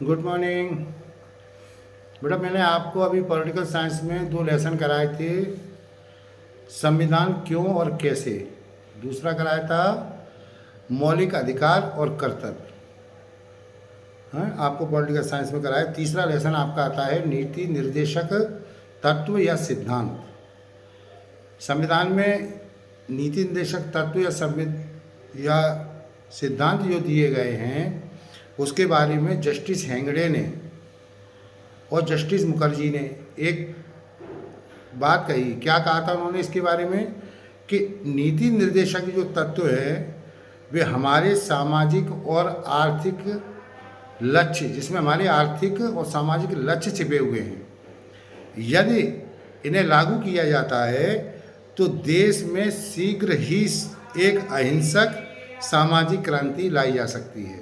Good morning. बेटा, मैंने आपको अभी पॉलिटिकल साइंस में दो लेसन कराए थे। संविधान क्यों और कैसे। दूसरा कराया था मौलिक अधिकार और कर्तव्य। हाँ, आपको पॉलिटिकल साइंस में कराया। तीसरा लेसन आपका आता है नीति निर्देशक तत्व या सिद्धांत। संविधान में नीति निर्देशक तत्व या सिद्धांत जो दिए गए हैं उसके बारे में जस्टिस हेगड़े ने और जस्टिस मुखर्जी ने एक बात कही। क्या कहा था उन्होंने इसके बारे में कि नीति निर्देशक जो तत्व है वे हमारे सामाजिक और आर्थिक लक्ष्य, जिसमें हमारे आर्थिक और सामाजिक लक्ष्य छिपे हुए हैं, यदि इन्हें लागू किया जाता है तो देश में शीघ्र ही एक अहिंसक सामाजिक क्रांति लाई जा सकती है।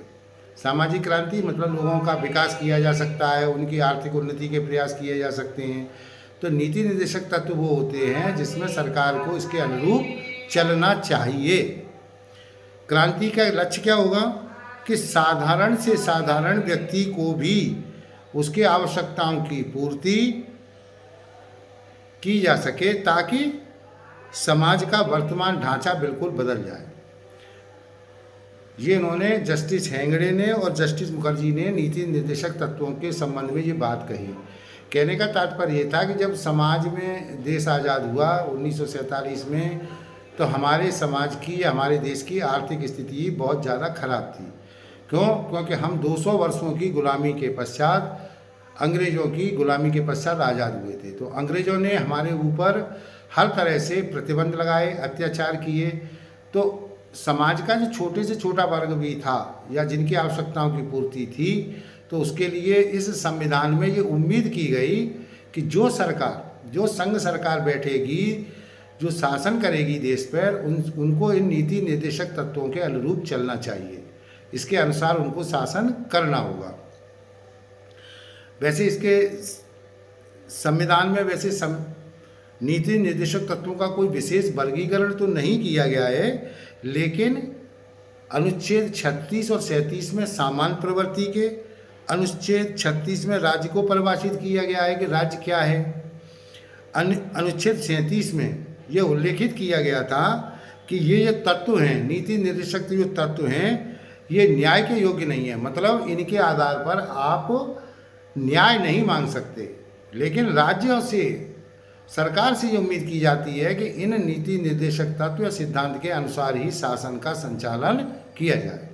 सामाजिक क्रांति मतलब लोगों का विकास किया जा सकता है, उनकी आर्थिक उन्नति के प्रयास किए जा सकते हैं। तो नीति निर्देशक तत्व वो होते हैं जिसमें सरकार को इसके अनुरूप चलना चाहिए। क्रांति का लक्ष्य क्या होगा कि साधारण से साधारण व्यक्ति को भी उसकी आवश्यकताओं की पूर्ति की जा सके ताकि समाज का वर्तमान ढांचा बिल्कुल बदल जाए। ये इन्होंने जस्टिस हेगड़े ने और जस्टिस मुखर्जी ने नीति निर्देशक तत्वों के संबंध में ये बात कही। कहने का तात्पर्य ये था कि जब समाज में देश आज़ाद हुआ 1947 में, तो हमारे समाज की, हमारे देश की आर्थिक स्थिति बहुत ज़्यादा खराब थी। क्यों? क्योंकि हम 200 वर्षों की गुलामी के पश्चात, अंग्रेज़ों की गुलामी के पश्चात आज़ाद हुए थे। तो अंग्रेज़ों ने हमारे ऊपर हर तरह से प्रतिबंध लगाए, अत्याचार किए। तो समाज का जो छोटे से छोटा वर्ग भी था या जिनकी आवश्यकताओं की पूर्ति थी, तो उसके लिए इस संविधान में ये उम्मीद की गई कि जो सरकार, जो संघ सरकार बैठेगी, जो शासन करेगी देश पर, उनको इन नीति निर्देशक तत्वों के अनुरूप चलना चाहिए। इसके अनुसार उनको शासन करना होगा। वैसे इसके संविधान में नीति निर्देशक तत्वों का कोई विशेष वर्गीकरण तो नहीं किया गया है, लेकिन अनुच्छेद 36 और 37 में सामान्य प्रवृत्ति के, अनुच्छेद 36 में राज्य को परिभाषित किया गया है कि राज्य क्या है। अनुच्छेद 37 में यह उल्लेखित किया गया था कि ये जो तत्व हैं, नीति निर्देशक जो तत्व हैं, ये न्याय के योग्य नहीं है। मतलब इनके आधार पर आप न्याय नहीं मांग सकते। लेकिन राज्यों से, सरकार से ये उम्मीद की जाती है कि इन नीति निर्देशक तत्व या सिद्धांत के अनुसार ही शासन का संचालन किया जाए।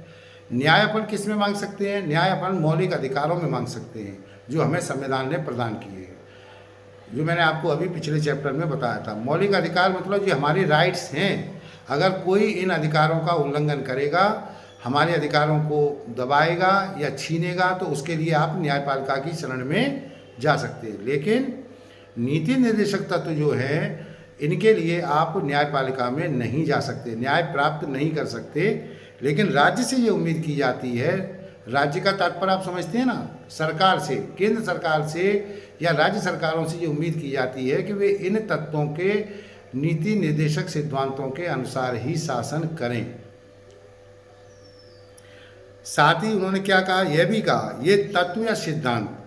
न्याय अपन किस में मांग सकते हैं? न्याय अपन मौलिक अधिकारों में मांग सकते हैं जो हमें संविधान ने प्रदान किए हैं, जो मैंने आपको अभी पिछले चैप्टर में बताया था। मौलिक अधिकार मतलब ये हमारे राइट्स हैं। अगर कोई इन अधिकारों का उल्लंघन करेगा, हमारे अधिकारों को दबाएगा या छीनेगा, तो उसके लिए आप न्यायपालिका की शरण में जा सकते हैं। लेकिन नीति निर्देशक तत्व जो है, इनके लिए आप न्यायपालिका में नहीं जा सकते, न्याय प्राप्त नहीं कर सकते। लेकिन राज्य से ये उम्मीद की जाती है, राज्य का तात्पर्य आप समझते हैं ना, सरकार से, केंद्र सरकार से या राज्य सरकारों से ये उम्मीद की जाती है कि वे इन तत्वों के नीति निर्देशक सिद्धांतों के अनुसार ही शासन करें। साथ ही उन्होंने क्या कहा, यह भी कहा, ये तत्व या सिद्धांत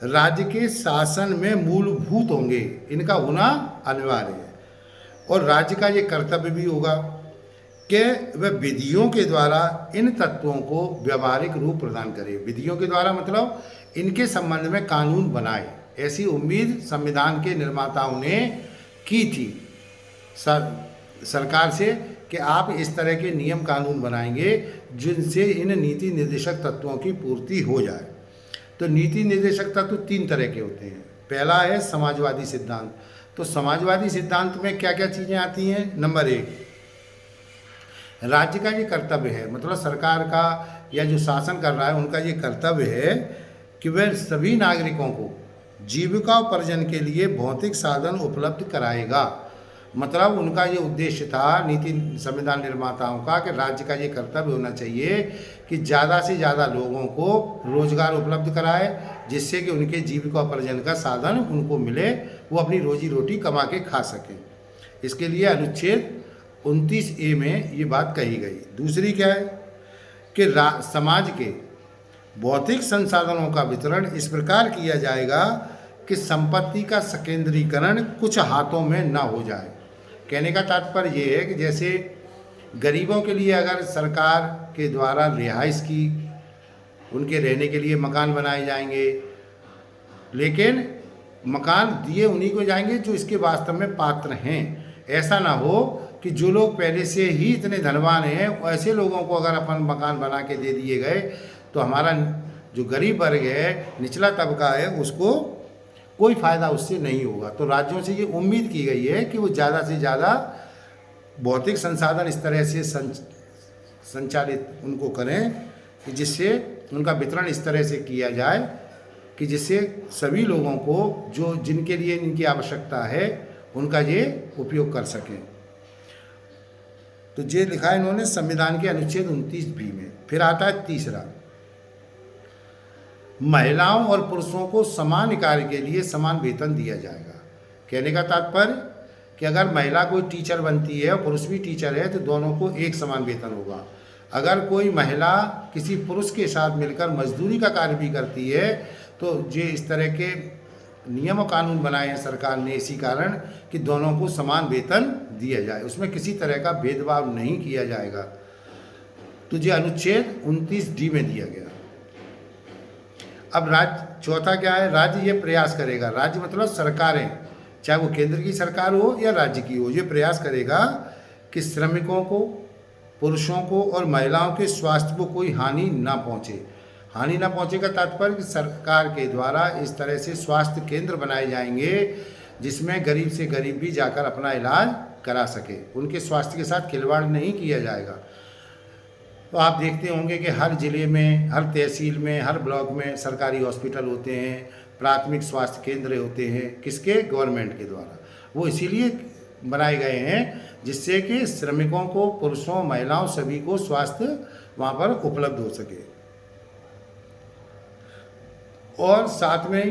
राज्य के शासन में मूलभूत होंगे, इनका होना अनिवार्य है। और राज्य का ये कर्तव्य भी होगा कि वह विधियों के द्वारा इन तत्वों को व्यवहारिक रूप प्रदान करे। विधियों के द्वारा मतलब इनके संबंध में कानून बनाए। ऐसी उम्मीद संविधान के निर्माताओं ने की थी सरकार से कि आप इस तरह के नियम कानून बनाएंगे जिनसे इन नीति निर्देशक तत्वों की पूर्ति हो जाए। तो नीति निर्देशक तत्व 3 तरह के होते हैं। पहला है समाजवादी सिद्धांत। तो समाजवादी सिद्धांत में क्या क्या चीज़ें आती हैं? नंबर 1, राज्य का ये कर्तव्य है, मतलब सरकार का या जो शासन कर रहा है उनका ये कर्तव्य है कि वह सभी नागरिकों को जीविका उपार्जन के लिए भौतिक साधन उपलब्ध कराएगा। मतलब उनका ये उद्देश्य था नीति संविधान निर्माताओं का कि राज्य का ये कर्तव्य होना चाहिए कि ज़्यादा से ज़्यादा लोगों को रोजगार उपलब्ध कराए, जिससे कि उनके जीविका उपार्जन का साधन उनको मिले, वो अपनी रोजी रोटी कमा के खा सकें। इसके लिए अनुच्छेद 29A में ये बात कही गई। दूसरी क्या है कि समाज के भौतिक संसाधनों का वितरण इस प्रकार किया जाएगा कि संपत्ति का संकेंद्रीकरण कुछ हाथों में न हो जाए। कहने का तात्पर्य ये है कि जैसे गरीबों के लिए अगर सरकार के द्वारा रिहाइश की, उनके रहने के लिए मकान बनाए जाएंगे, लेकिन मकान दिए उन्हीं को जाएंगे जो इसके वास्तव में पात्र हैं। ऐसा ना हो कि जो लोग पहले से ही इतने धनवान हैं ऐसे लोगों को अगर अपन मकान बना के दे दिए गए तो हमारा जो गरीब वर्ग है, निचला तबका है, उसको कोई फ़ायदा उससे नहीं होगा। तो राज्यों से ये उम्मीद की गई है कि वो ज़्यादा से ज़्यादा भौतिक संसाधन इस तरह से संचालित उनको करें कि जिससे उनका वितरण इस तरह से किया जाए कि जिससे सभी लोगों को जो जिनके लिए इनकी आवश्यकता है उनका ये उपयोग कर सकें। तो ये लिखा है इन्होंने संविधान के अनुच्छेद 29B में। फिर आता है तीसरा, महिलाओं और पुरुषों को समान कार्य के लिए समान वेतन दिया जाएगा। कहने का तात्पर्य कि अगर महिला कोई टीचर बनती है और पुरुष भी टीचर है तो दोनों को एक समान वेतन होगा। अगर कोई महिला किसी पुरुष के साथ मिलकर मजदूरी का कार्य भी करती है तो ये इस तरह के नियम और कानून बनाए हैं सरकार ने इसी कारण कि दोनों को समान वेतन दिया जाए, उसमें किसी तरह का भेदभाव नहीं किया जाएगा। तो ये अनुच्छेद 29D में दिया गया। अब राज्य, चौथा क्या है, राज्य ये प्रयास करेगा, राज्य मतलब सरकारें, चाहे वो केंद्र की सरकार हो या राज्य की हो, ये प्रयास करेगा कि श्रमिकों को, पुरुषों को और महिलाओं के स्वास्थ्य को कोई हानि ना पहुंचे। हानि ना पहुंचे का तात्पर्य कि सरकार के द्वारा इस तरह से स्वास्थ्य केंद्र बनाए जाएंगे जिसमें गरीब से गरीब भी जाकर अपना इलाज करा सके, उनके स्वास्थ्य के साथ खिलवाड़ नहीं किया जाएगा। तो आप देखते होंगे कि हर ज़िले में, हर तहसील में, हर ब्लॉक में सरकारी हॉस्पिटल होते हैं, प्राथमिक स्वास्थ्य केंद्र होते हैं, किसके, गवर्नमेंट के द्वारा। वो इसीलिए बनाए गए हैं जिससे कि श्रमिकों को, पुरुषों, महिलाओं, सभी को स्वास्थ्य वहाँ पर उपलब्ध हो सके। और साथ में ही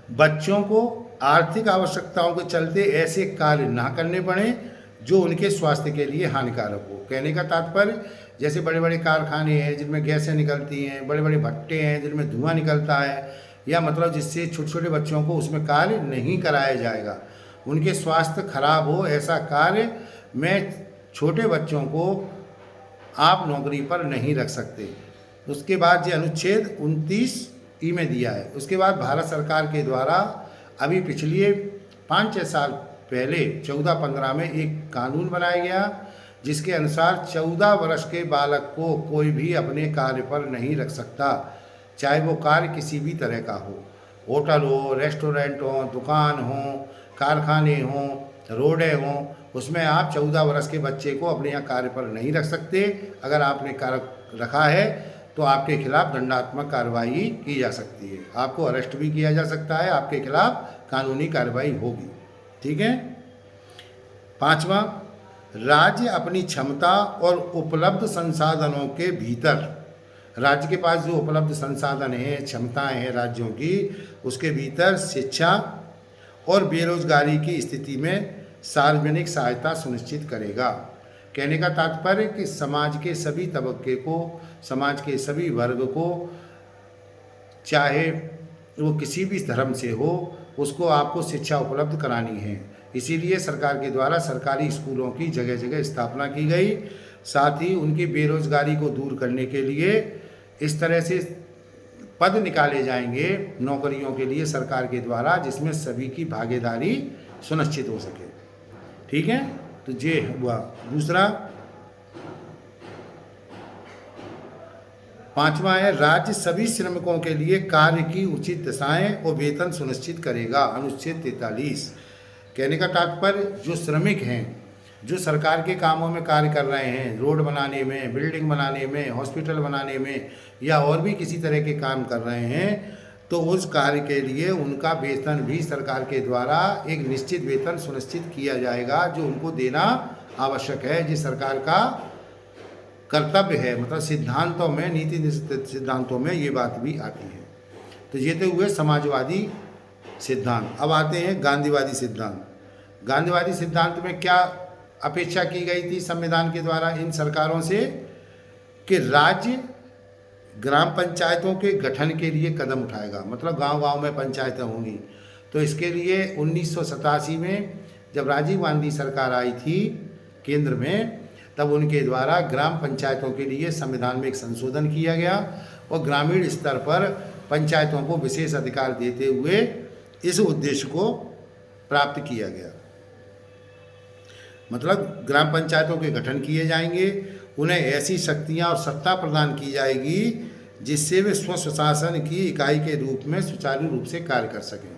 बच्चों को आर्थिक आवश्यकताओं के चलते ऐसे कार्य ना करने पड़े जो उनके स्वास्थ्य के लिए हानिकारक हो। कहने का तात्पर्य जैसे बड़े बड़े कारखाने हैं जिनमें गैसें निकलती हैं, बड़े बड़े भट्टे हैं जिनमें धुआं निकलता है, या मतलब जिससे छोटे छोटे बच्चों को उसमें कार्य नहीं कराया जाएगा, उनके स्वास्थ्य खराब हो, ऐसा कार्य में छोटे बच्चों को आप नौकरी पर नहीं रख सकते। उसके बाद ये अनुच्छेद 29E में दिया है। उसके बाद भारत सरकार के द्वारा अभी पिछले 5-6 साल पहले 14-15 में एक कानून बनाया गया जिसके अनुसार 14 वर्ष के बालक को कोई भी अपने कार्य पर नहीं रख सकता, चाहे वो कार्य किसी भी तरह का हो, होटल हो, रेस्टोरेंट हो, दुकान हो, कारखाने हों, रोडें हों, उसमें आप 14 वर्ष के बच्चे को अपने यहाँ कार्य पर नहीं रख सकते। अगर आपने कार्य रखा है तो आपके खिलाफ दंडात्मक कार्रवाई की जा सकती है, आपको अरेस्ट भी किया जा सकता है, आपके खिलाफ कानूनी कार्रवाई होगी। ठीक है। 5वां, राज्य अपनी क्षमता और उपलब्ध संसाधनों के भीतर, राज्य के पास जो उपलब्ध संसाधन हैं, क्षमताएं हैं राज्यों की, उसके भीतर शिक्षा और बेरोजगारी की स्थिति में सार्वजनिक सहायता सुनिश्चित करेगा। कहने का तात्पर्य कि समाज के सभी तबके को, समाज के सभी वर्ग को, चाहे वो किसी भी धर्म से हो, उसको आपको शिक्षा उपलब्ध करानी है। इसीलिए सरकार के द्वारा सरकारी स्कूलों की जगह जगह स्थापना की गई। साथ ही उनकी बेरोजगारी को दूर करने के लिए इस तरह से पद निकाले जाएंगे नौकरियों के लिए सरकार के द्वारा जिसमें सभी की भागीदारी सुनिश्चित हो सके। ठीक है। तो ये हुआ दूसरा। 5वां है, राज्य सभी श्रमिकों के लिए कार्य की उचित दशाएं और वेतन सुनिश्चित करेगा। अनुच्छेद 43। कहने का तात्पर्य जो श्रमिक हैं, जो सरकार के कामों में कार्य कर रहे हैं, रोड बनाने में, बिल्डिंग बनाने में, हॉस्पिटल बनाने में या और भी किसी तरह के काम कर रहे हैं, तो उस कार्य के लिए उनका वेतन भी सरकार के द्वारा एक निश्चित वेतन सुनिश्चित किया जाएगा जो उनको देना आवश्यक है। जिस सरकार का कर्तव्य है, मतलब सिद्धांतों में, नीति सिद्धांतों में ये बात भी आती है। तो ये तो हुए समाजवादी सिद्धांत। अब आते हैं गांधीवादी सिद्धांत। गांधीवादी सिद्धांत में क्या अपेक्षा की गई थी संविधान के द्वारा इन सरकारों से कि राज्य ग्राम पंचायतों के गठन के लिए कदम उठाएगा, मतलब गांव-गांव में पंचायतें होंगी। तो इसके लिए 1987 में जब राजीव गांधी सरकार आई थी केंद्र में, तब उनके द्वारा ग्राम पंचायतों के लिए संविधान में एक संशोधन किया गया और ग्रामीण स्तर पर पंचायतों को विशेष अधिकार देते हुए इस उद्देश्य को प्राप्त किया गया। मतलब ग्राम पंचायतों के गठन किए जाएंगे, उन्हें ऐसी शक्तियां और सत्ता प्रदान की जाएगी जिससे वे स्वशासन की इकाई के रूप में सुचारू रूप से कार्य कर सकें।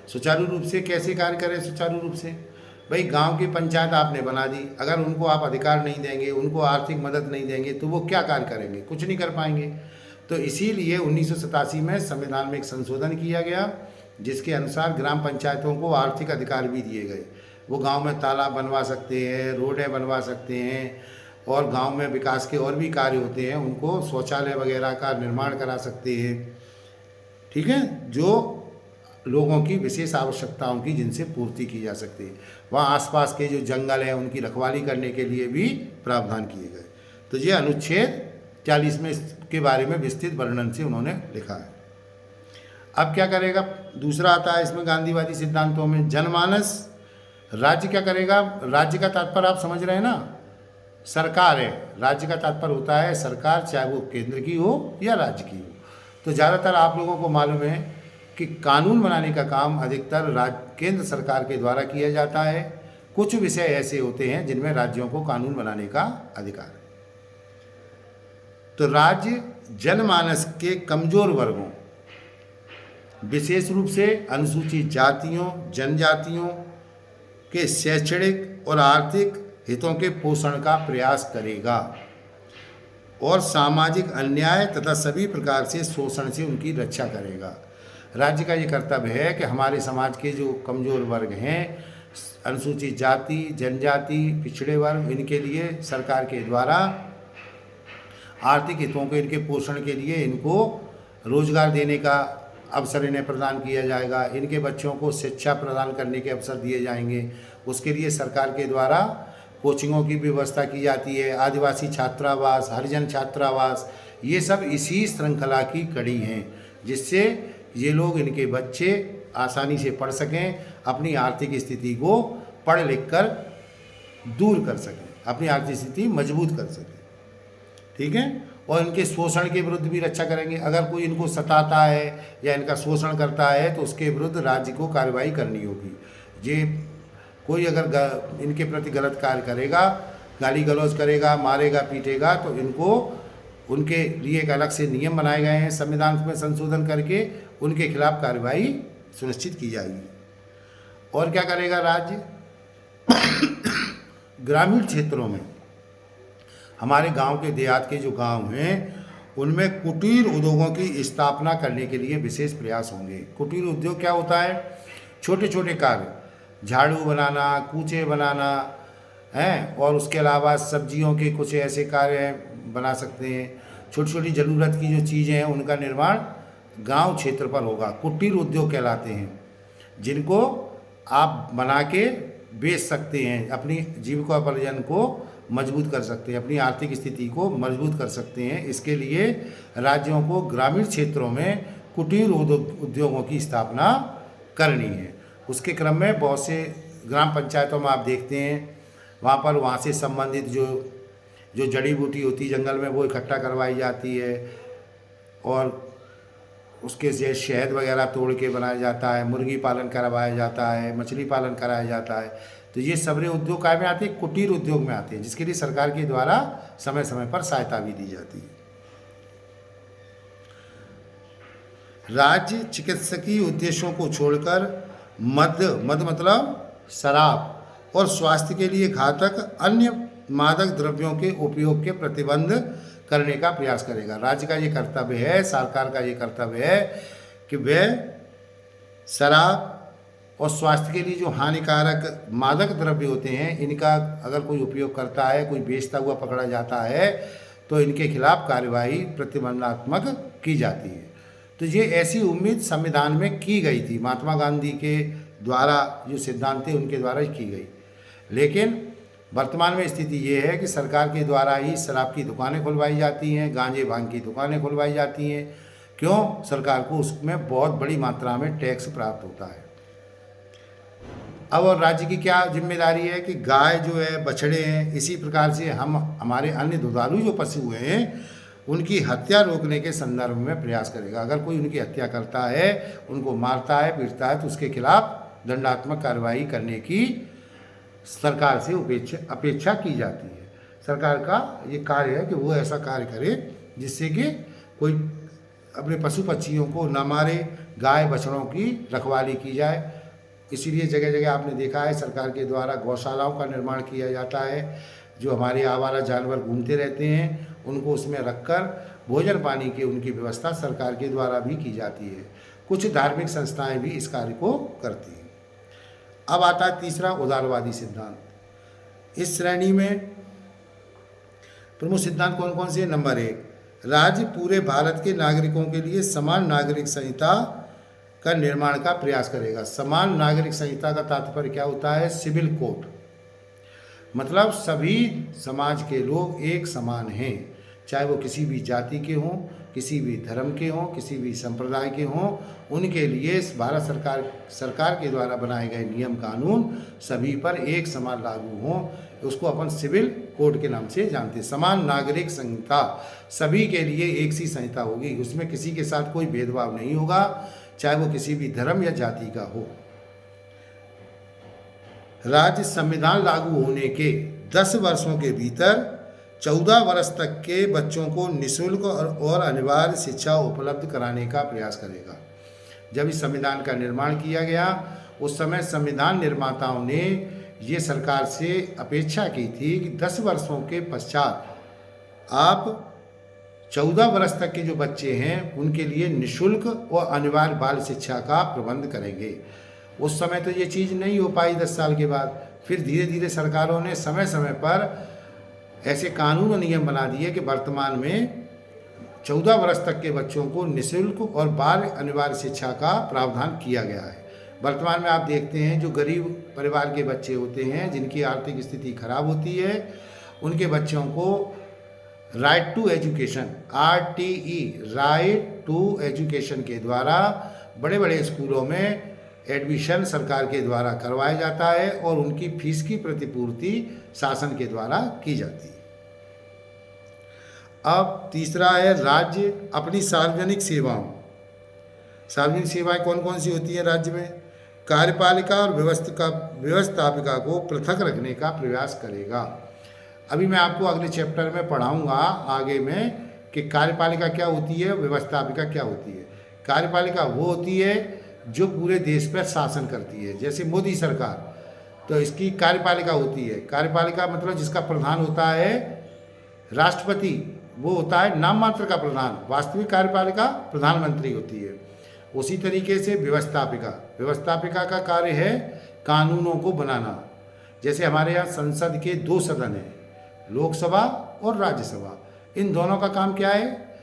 सुचारू रूप से कैसे कार्य करें? सुचारू रूप से भाई गांव की पंचायत आपने बना दी, अगर उनको आप अधिकार नहीं देंगे, उनको आर्थिक मदद नहीं देंगे, तो वो क्या कार्य करेंगे? कुछ नहीं कर पाएंगे। तो इसीलिए 1987 में संविधान में एक संशोधन किया गया जिसके अनुसार ग्राम पंचायतों को आर्थिक अधिकार भी दिए गए। वो गांव में तालाब बनवा सकते हैं, रोडें बनवा सकते हैं और गांव में विकास के और भी कार्य होते हैं, उनको शौचालय वगैरह का निर्माण करा सकते हैं। ठीक है, जो लोगों की विशेष आवश्यकताओं की जिनसे पूर्ति की जा सकती है। वहाँ आसपास के जो जंगल हैं उनकी रखवाली करने के लिए भी प्रावधान किए गए। तो ये अनुच्छेद 40 में के बारे में विस्तृत वर्णन से उन्होंने लिखा है। अब क्या करेगा? दूसरा आता है इसमें गांधीवादी सिद्धांतों में जनमानस। राज्य क्या करेगा? राज्य का तात्पर्य आप समझ रहे हैं ना, सरकार है। राज्य का तात्पर्य होता है सरकार, चाहे वो केंद्र की हो या राज्य की हो। तो ज़्यादातर आप लोगों को मालूम है कि कानून बनाने का काम अधिकतर केंद्र सरकार के द्वारा किया जाता है। कुछ विषय ऐसे होते हैं जिनमें राज्यों को कानून बनाने का अधिकार है। तो राज्य जनमानस के कमजोर वर्गों, विशेष रूप से अनुसूचित जातियों, जनजातियों के शैक्षणिक और आर्थिक हितों के पोषण का प्रयास करेगा और सामाजिक अन्याय तथा सभी प्रकार से शोषण से उनकी रक्षा करेगा। राज्य का ये कर्तव्य है कि हमारे समाज के जो कमज़ोर वर्ग हैं, अनुसूचित जाति, जनजाति, पिछड़े वर्ग, इनके लिए सरकार के द्वारा आर्थिक हितों के, इनके पोषण के लिए इनको रोजगार देने का अवसर इन्हें प्रदान किया जाएगा। इनके बच्चों को शिक्षा प्रदान करने के अवसर दिए जाएंगे। उसके लिए सरकार के द्वारा कोचिंगों की व्यवस्था की जाती है, आदिवासी छात्रावास, हरिजन छात्रावास, ये सब इसी श्रृंखला की कड़ी हैं जिससे ये लोग, इनके बच्चे आसानी से पढ़ सकें, अपनी आर्थिक स्थिति को पढ़ लिख कर दूर कर सकें, अपनी आर्थिक स्थिति मजबूत कर सकें। ठीक है, और इनके शोषण के विरुद्ध भी रक्षा करेंगे। अगर कोई इनको सताता है या इनका शोषण करता है तो उसके विरुद्ध राज्य को कार्रवाई करनी होगी। ये कोई अगर इनके प्रति गलत कार्य करेगा, गाली गलौज करेगा, मारेगा, पीटेगा, तो इनको उनके लिए एक अलग से नियम बनाए गए हैं संविधान में संशोधन करके, उनके खिलाफ कार्रवाई सुनिश्चित की जाएगी। और क्या करेगा राज्य? ग्रामीण क्षेत्रों में, हमारे गांव के देहात के जो गांव हैं उनमें कुटीर उद्योगों की स्थापना करने के लिए विशेष प्रयास होंगे। कुटीर उद्योग क्या होता है? छोटे छोटे कार्य, झाड़ू बनाना, कूचे बनाना हैं, और उसके अलावा सब्जियों के कुछ ऐसे कार्य बना सकते हैं। छोटी छोटी ज़रूरत की जो चीज़ें हैं उनका निर्माण गांव क्षेत्र पर होगा। कुटीर उद्योग कहलाते हैं, जिनको आप बना के बेच सकते हैं, अपनी जीविकोपार्जन को मजबूत कर सकते हैं, अपनी आर्थिक स्थिति को मजबूत कर सकते हैं। इसके लिए राज्यों को ग्रामीण क्षेत्रों में कुटीर उद्योगों की स्थापना करनी है। उसके क्रम में बहुत से ग्राम पंचायतों में आप देखते हैं वहाँ से संबंधित जो जड़ी बूटी होती जंगल में वो इकट्ठा करवाई जाती है और उसके से शहद वगैरह तोड़ के बनाया जाता है, मुर्गी पालन करवाया जाता है, मछली पालन कराया जाता है। तो ये सारे उद्योग काय में आते हैं? कुटीर उद्योग में आते हैं, जिसके लिए सरकार के द्वारा समय समय पर सहायता भी दी जाती है। राज्य चिकित्सकीय उद्देश्यों को छोड़कर मद मतलब शराब और स्वास्थ्य के लिए घातक अन्य मादक द्रव्यों के उपयोग के प्रतिबंध करने का प्रयास करेगा। राज्य का ये कर्तव्य है, सरकार का ये कर्तव्य है कि वह शराब और स्वास्थ्य के लिए जो हानिकारक मादक द्रव्य होते हैं, इनका अगर कोई उपयोग करता है, कोई बेचता हुआ पकड़ा जाता है, तो इनके खिलाफ कार्यवाही प्रतिबंधात्मक की जाती है। तो ये ऐसी उम्मीद संविधान में की गई थी, महात्मा गांधी के द्वारा जो सिद्धांत थे उनके द्वारा की गई। लेकिन वर्तमान में स्थिति ये है कि सरकार के द्वारा ही शराब की दुकानें खुलवाई जाती हैं, गांजे भांग की दुकानें खुलवाई जाती हैं। क्यों? सरकार को उसमें बहुत बड़ी मात्रा में टैक्स प्राप्त होता है। अब और राज्य की क्या जिम्मेदारी है कि गाय जो है, बछड़े हैं, इसी प्रकार से हम हमारे अन्य दुधारू जो पशु हैं उनकी हत्या रोकने के संदर्भ में प्रयास करेगा। अगर कोई उनकी हत्या करता है, उनको मारता है, पीटता है, तो उसके खिलाफ दंडात्मक कार्रवाई करने की सरकार से अपेक्षा की जाती है। सरकार का ये कार्य है कि वो ऐसा कार्य करे जिससे कि कोई अपने पशु पक्षियों को न मारे, गाय बछड़ों की रखवाली की जाए। इसीलिए जगह जगह आपने देखा है सरकार के द्वारा गौशालाओं का निर्माण किया जाता है। जो हमारे आवारा जानवर घूमते रहते हैं उनको उसमें रखकर भोजन पानी की उनकी व्यवस्था सरकार के द्वारा भी की जाती है। कुछ धार्मिक संस्थाएं भी इस कार्य को करती हैं। अब आता है तीसरा, उदारवादी सिद्धांत। इस श्रेणी में प्रमुख सिद्धांत कौन कौन से? नंबर 1, राज्य पूरे भारत के नागरिकों के लिए समान नागरिक संहिता का निर्माण का प्रयास करेगा। समान नागरिक संहिता का तात्पर्य क्या होता है? Civil code. मतलब सभी समाज के लोग एक समान हैं, चाहे वो किसी भी जाति के हों, किसी भी धर्म के हों, किसी भी संप्रदाय के हों। उनके लिए भारत सरकार के द्वारा बनाए गए नियम कानून सभी पर एक समान लागू हों। उसको अपन सिविल कोड के नाम से जानते हैं। समान नागरिक संहिता, सभी के लिए एक सी संहिता होगी, उसमें किसी के साथ कोई भेदभाव नहीं होगा, चाहे वो किसी भी धर्म या जाति का हो। राज्य संविधान लागू होने के 10 वर्षों के भीतर 14 वर्ष तक के बच्चों को निःशुल्क और अनिवार्य शिक्षा उपलब्ध कराने का प्रयास करेगा। जब इस संविधान का निर्माण किया गया उस समय संविधान निर्माताओं ने ये सरकार से अपेक्षा की थी कि 10 वर्षों के पश्चात आप 14 वर्ष तक के जो बच्चे हैं उनके लिए निःशुल्क और अनिवार्य बाल शिक्षा का प्रबंध करेंगे। उस समय तो ये चीज़ नहीं हो पाई 10 साल के बाद। फिर धीरे धीरे सरकारों ने समय समय पर ऐसे कानून और नियम बना दिए कि वर्तमान में 14 वर्ष तक के बच्चों को निःशुल्क और बाल अनिवार्य शिक्षा का प्रावधान किया गया है। वर्तमान में आप देखते हैं जो गरीब परिवार के बच्चे होते हैं, जिनकी आर्थिक स्थिति खराब होती है, उनके बच्चों को right to education, RTE, right to education के द्वारा बड़े बड़े स्कूलों में एडमिशन सरकार के द्वारा करवाया जाता है और उनकी फीस की प्रतिपूर्ति शासन के द्वारा की जाती है। अब तीसरा है राज्य अपनी सार्वजनिक सेवाओं। सार्वजनिक सेवाएं कौन कौन सी होती हैं राज्य में? कार्यपालिका और व्यवस्थापिका को पृथक रखने का प्रयास करेगा। अभी मैं आपको अगले चैप्टर में पढ़ाऊंगा आगे में कि कार्यपालिका क्या होती है, व्यवस्थापिका क्या होती है। कार्यपालिका वो होती है जो पूरे देश पर शासन करती है। जैसे मोदी सरकार, तो इसकी कार्यपालिका होती है। कार्यपालिका मतलब जिसका प्रधान होता है राष्ट्रपति, वो होता है नाम मात्र का प्रधान। वास्तविक कार्यपालिका प्रधानमंत्री होती है। उसी तरीके से व्यवस्थापिका का कार्य है कानूनों को बनाना। जैसे हमारे यहाँ संसद के 2 सदन हैं, लोकसभा और राज्यसभा। इन दोनों का काम क्या है?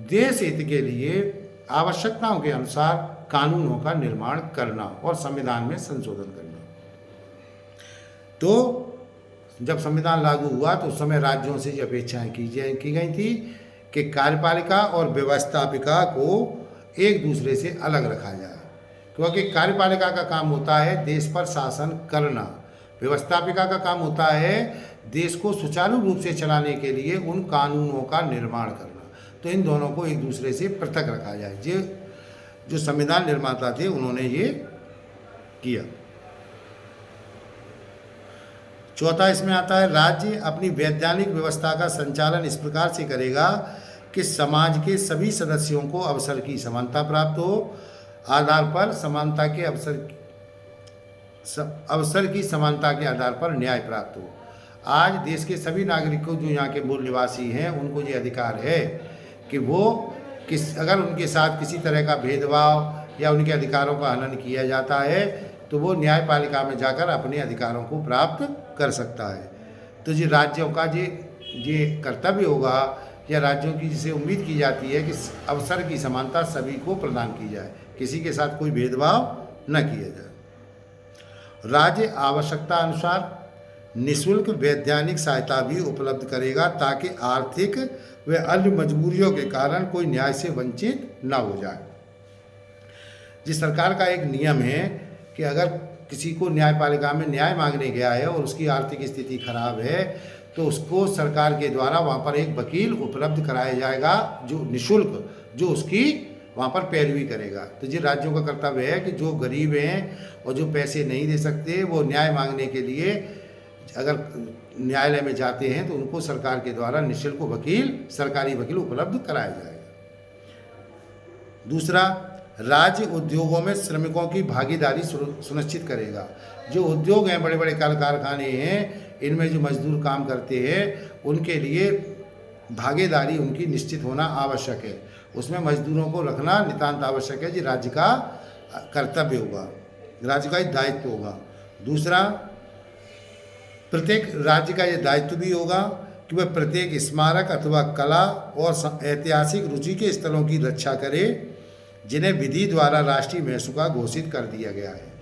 देश हित के लिए आवश्यकताओं के अनुसार कानूनों का निर्माण करना और संविधान में संशोधन करना। तो जब संविधान लागू हुआ तो उस समय राज्यों से ये अपेक्षाएं की गई थी कि कार्यपालिका और व्यवस्थापिका को एक दूसरे से अलग रखा जाए, क्योंकि कार्यपालिका का काम होता है देश पर शासन करना, व्यवस्थापिका का काम होता है देश को सुचारू रूप से चलाने के लिए उन कानूनों का निर्माण करना। तो इन दोनों को एक दूसरे से पृथक रखा जाए। जो संविधान निर्माता थे उन्होंने ये किया। चौथा इसमें आता है राज्य अपनी वैधानिक व्यवस्था का संचालन इस प्रकार से करेगा कि समाज के सभी सदस्यों को अवसर की समानता प्राप्त हो, आधार पर समानता के अवसर की समानता के आधार पर न्याय प्राप्त हो। आज देश के सभी नागरिकों जो यहाँ के मूल निवासी हैं उनको ये अधिकार है कि वो अगर उनके साथ किसी तरह का भेदभाव या उनके अधिकारों का हनन किया जाता है तो वो न्यायपालिका में जाकर अपने अधिकारों को प्राप्त कर सकता है। तो ये राज्यों का ये कर्तव्य होगा या राज्यों की जिसे उम्मीद की जाती है कि अवसर की समानता सभी को प्रदान की जाए, किसी के साथ कोई भेदभाव न किया जाए। राज्य आवश्यकता अनुसार निःशुल्क वैधानिक सहायता भी उपलब्ध करेगा ताकि आर्थिक व अन्य मजबूरियों के कारण कोई न्याय से वंचित न हो जाए। जी, सरकार का एक नियम है कि अगर किसी को न्यायपालिका में न्याय मांगने गया है और उसकी आर्थिक स्थिति खराब है तो उसको सरकार के द्वारा वहाँ पर एक वकील उपलब्ध कराया जाएगा जो निःशुल्क, जो उसकी वहाँ पर पैरवी करेगा। तो ये राज्यों का कर्तव्य है कि जो गरीब हैं और जो पैसे नहीं दे सकते वो न्याय मांगने के लिए अगर न्यायालय में जाते हैं तो उनको सरकार के द्वारा निःशुल्क वकील, सरकारी वकील उपलब्ध कराया जाएगा। दूसरा, राज्य उद्योगों में श्रमिकों की भागीदारी सुनिश्चित करेगा। जो उद्योग हैं, बड़े बड़े कल कारखाने हैं, इनमें जो मजदूर काम करते हैं उनके लिए भागीदारी उनकी निश्चित होना आवश्यक है। उसमें मजदूरों को रखना नितांत आवश्यक है। जी, राज्य का कर्तव्य होगा, राज्य का एक दायित्व होगा। दूसरा, प्रत्येक राज्य का ये दायित्व भी होगा कि वह प्रत्येक स्मारक अथवा कला और ऐतिहासिक रुचि के स्थलों की रक्षा करे जिन्हें विधि द्वारा राष्ट्रीय महत्व का घोषित कर दिया गया है।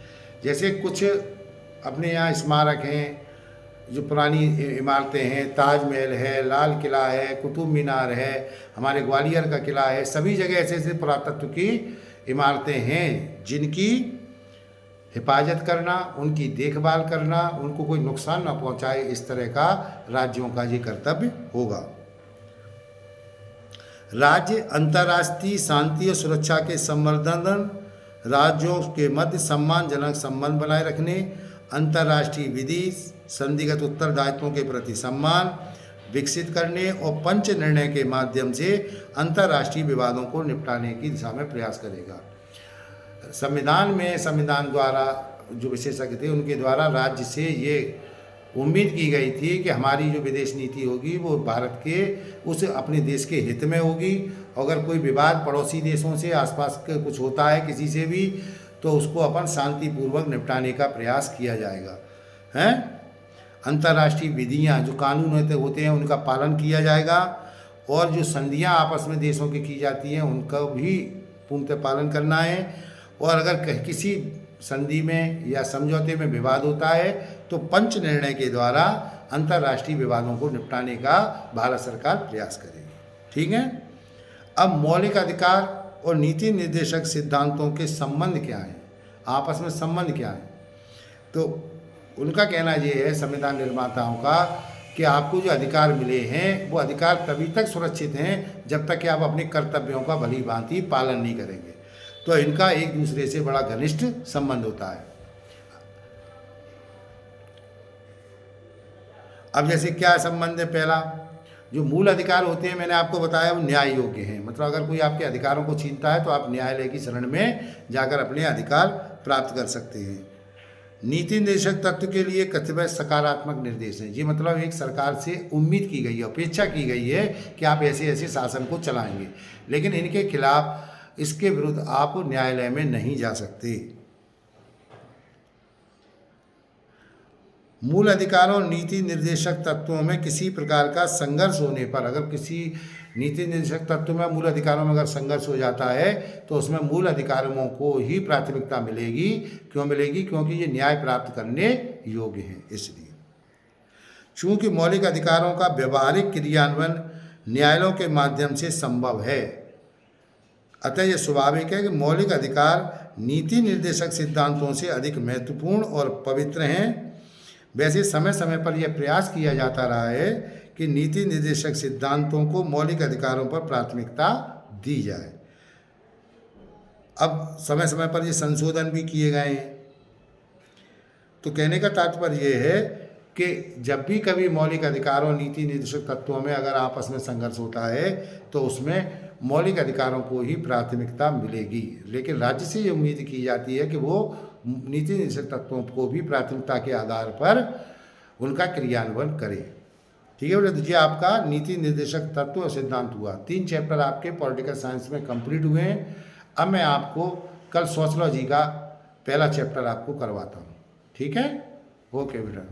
जैसे कुछ अपने यहाँ स्मारक हैं, जो पुरानी इमारतें हैं, ताजमहल है, लाल किला है, कुतुब मीनार है, हमारे ग्वालियर का किला है, सभी जगह ऐसे ऐसे पुरातत्व की इमारतें हैं जिनकी हिफाजत करना, उनकी देखभाल करना, उनको कोई नुकसान न पहुंचाए, इस तरह का राज्यों का ये कर्तव्य होगा। राज्य अंतर्राष्ट्रीय शांति और सुरक्षा के संवर्धन, राज्यों के मध्य सम्मानजनक संबंध बनाए रखने, अंतर्राष्ट्रीय विधि संधिगत उत्तरदायित्वों के प्रति सम्मान विकसित करने और पंच निर्णय के माध्यम से अंतर्राष्ट्रीय विवादों को निपटाने की दिशा में प्रयास करेगा। संविधान में, संविधान द्वारा जो विशेषज्ञ थे उनके द्वारा राज्य से ये उम्मीद की गई थी कि हमारी जो विदेश नीति होगी वो भारत के उस अपने देश के हित में होगी। अगर कोई विवाद पड़ोसी देशों से, आसपास के कुछ होता है किसी से भी, तो उसको अपन शांतिपूर्वक निपटाने का प्रयास किया जाएगा। हैं, अंतर्राष्ट्रीय विधियां, जो कानून होते हैं उनका पालन किया जाएगा और जो संधियां आपस में देशों की जाती हैं उनका भी पूर्णतः पालन करना है। और अगर किसी संधि में या समझौते में विवाद होता है तो पंच निर्णय के द्वारा अंतर्राष्ट्रीय विवादों को निपटाने का भारत सरकार प्रयास करेगी। ठीक है। अब मौलिक अधिकार और नीति निर्देशक सिद्धांतों के संबंध क्या हैं, आपस में संबंध क्या है? तो उनका कहना ये है, संविधान निर्माताओं का, कि आपको जो अधिकार मिले हैं वो अधिकार तभी तक सुरक्षित हैं जब तक कि आप अपने कर्तव्यों का भली भांति पालन नहीं करेंगे। तो इनका एक दूसरे से बड़ा घनिष्ठ संबंध होता है। अब जैसे क्या संबंध है? पहला, जो मूल अधिकार होते हैं मैंने आपको बताया वो न्याय योग्य हैं। मतलब अगर कोई आपके अधिकारों को छीनता है तो आप न्यायालय की शरण में जाकर अपने अधिकार प्राप्त कर सकते हैं। नीति निर्देशक तत्व के लिए कतिपय सकारात्मक निर्देश हैं। ये मतलब एक सरकार से उम्मीद की गई है, अपेक्षा की गई है कि आप ऐसे ऐसे शासन को चलाएंगे, लेकिन इनके खिलाफ, इसके विरुद्ध आप न्यायालय में नहीं जा सकते। मूल अधिकारों और नीति निर्देशक तत्वों में किसी प्रकार का संघर्ष होने पर, अगर किसी नीति निर्देशक तत्व में मूल अधिकारों में अगर संघर्ष हो जाता है तो उसमें मूल अधिकारों को ही प्राथमिकता मिलेगी। क्यों मिलेगी? क्योंकि ये न्याय प्राप्त करने योग्य हैं। इसलिए चूंकि मौलिक अधिकारों का व्यवहारिक क्रियान्वयन न्यायालयों के माध्यम से संभव है, अतः यह स्वाभाविक है कि मौलिक अधिकार नीति निर्देशक सिद्धांतों से अधिक महत्वपूर्ण और पवित्र हैं। वैसे समय समय पर यह प्रयास किया जाता रहा है कि नीति निर्देशक सिद्धांतों को मौलिक अधिकारों पर प्राथमिकता दी जाए। अब समय समय पर ये संशोधन भी किए गए हैं। तो कहने का तात्पर्य यह है कि जब भी कभी मौलिक अधिकारों, नीति निर्देशक तत्वों में अगर आपस में संघर्ष होता है तो उसमें मौलिक अधिकारों को ही प्राथमिकता मिलेगी, लेकिन राज्य से ये उम्मीद की जाती है कि वो नीति निर्देशक तत्वों को भी प्राथमिकता के आधार पर उनका क्रियान्वयन करे। ठीक है बेटा, तो ये आपका नीति निर्देशक तत्व और सिद्धांत हुआ। 3 चैप्टर आपके पॉलिटिकल साइंस में कंप्लीट हुए हैं। अब मैं आपको कल सोशियोलॉजी का पहला चैप्टर आपको करवाता हूँ। ठीक है, ओके बेटा।